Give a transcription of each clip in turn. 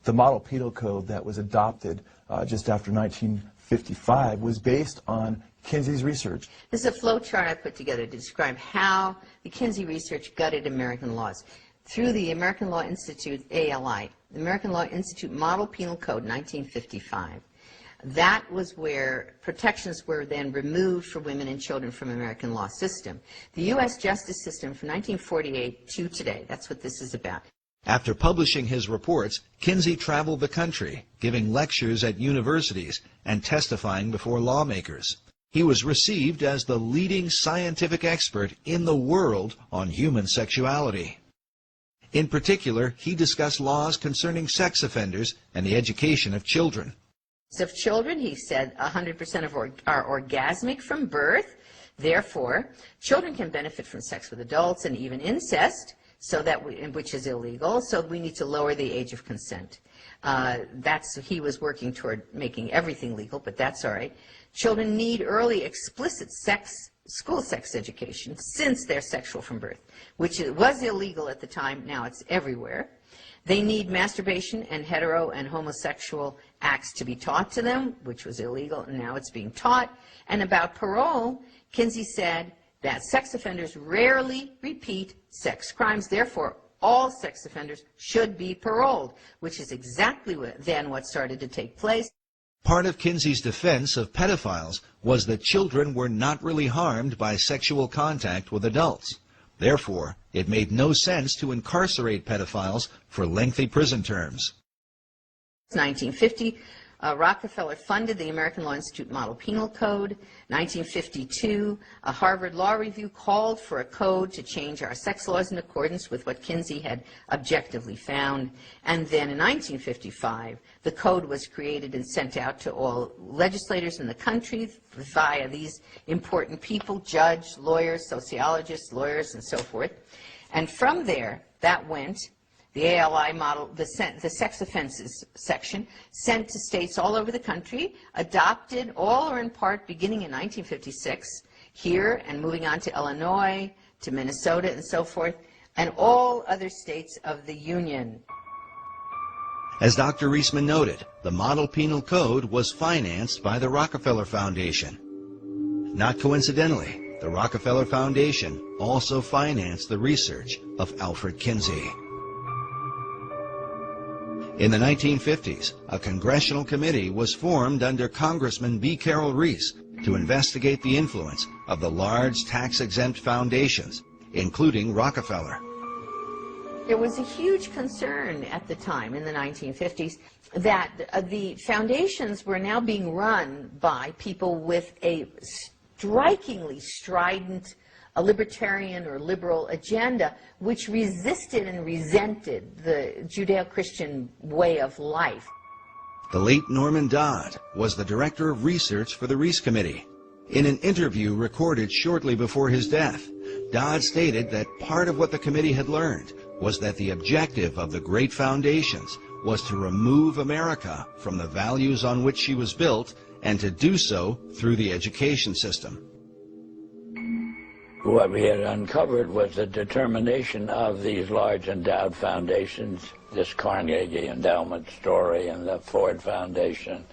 The model penal code that was adopted just after 1955 was based on Kinsey's research. This is a flow chart I put together to describe how the Kinsey research gutted American laws. Through the American Law Institute, ALI, the American Law Institute Model Penal Code, 1955. That was where protections were then removed for women and children from American law system. The U.S. justice system from 1948 to today, that's what this is about. After publishing his reports, Kinsey traveled the country, giving lectures at universities and testifying before lawmakers. He was received as the leading scientific expert in the world on human sexuality. In particular, he discussed laws concerning sex offenders and the education of children. Of children, he said 100% are orgasmic from birth. Therefore, children can benefit from sex with adults and even incest, which is illegal, so we need to lower the age of consent. He was working toward making everything legal, but that's all right. Children need early explicit school sex education since they're sexual from birth, which was illegal at the time. Now it's everywhere. They need masturbation and hetero and homosexual acts to be taught to them, which was illegal, and now it's being taught. And about parole, Kinsey said that sex offenders rarely repeat sex crimes. Therefore, all sex offenders should be paroled, which is exactly what started to take place. Part of Kinsey's defense of pedophiles was that children were not really harmed by sexual contact with adults. Therefore, it made no sense to incarcerate pedophiles for lengthy prison terms. 1950, Rockefeller funded the American Law Institute Model Penal Code. 1952, a Harvard Law Review called for a code to change our sex laws in accordance with what Kinsey had objectively found. And then in 1955, the code was created and sent out to all legislators in the country via these important people, judges, lawyers, sociologists, lawyers, and so forth. And from there, that went, the ALI model, the sex offenses section, sent to states all over the country, adopted all or in part beginning in 1956 here and moving on to Illinois, to Minnesota and so forth, and all other states of the Union. As Dr. Reisman noted, the Model Penal Code was financed by the Rockefeller Foundation. Not coincidentally, the Rockefeller Foundation also financed the research of Alfred Kinsey. In the 1950s, a congressional committee was formed under Congressman B. Carroll Reese to investigate the influence of the large tax-exempt foundations, including Rockefeller. There was a huge concern at the time, in the 1950s, that the foundations were now being run by people with a strikingly strident a libertarian or liberal agenda which resisted and resented the Judeo-Christian way of life. The late Norman Dodd was the director of research for the Reese Committee. In an interview recorded shortly before his death, Dodd stated that part of what the committee had learned was that the objective of the great foundations was to remove America from the values on which she was built and to do so through the education system. What we had uncovered was the determination of these large endowed foundations, this Carnegie Endowment story and the Ford Foundation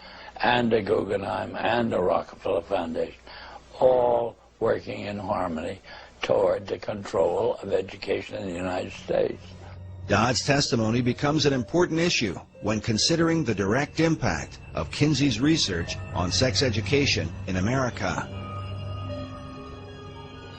and the Guggenheim and the Rockefeller Foundation, all working in harmony toward the control of education in the United States. Dodd's testimony becomes an important issue when considering the direct impact of Kinsey's research on sex education in America.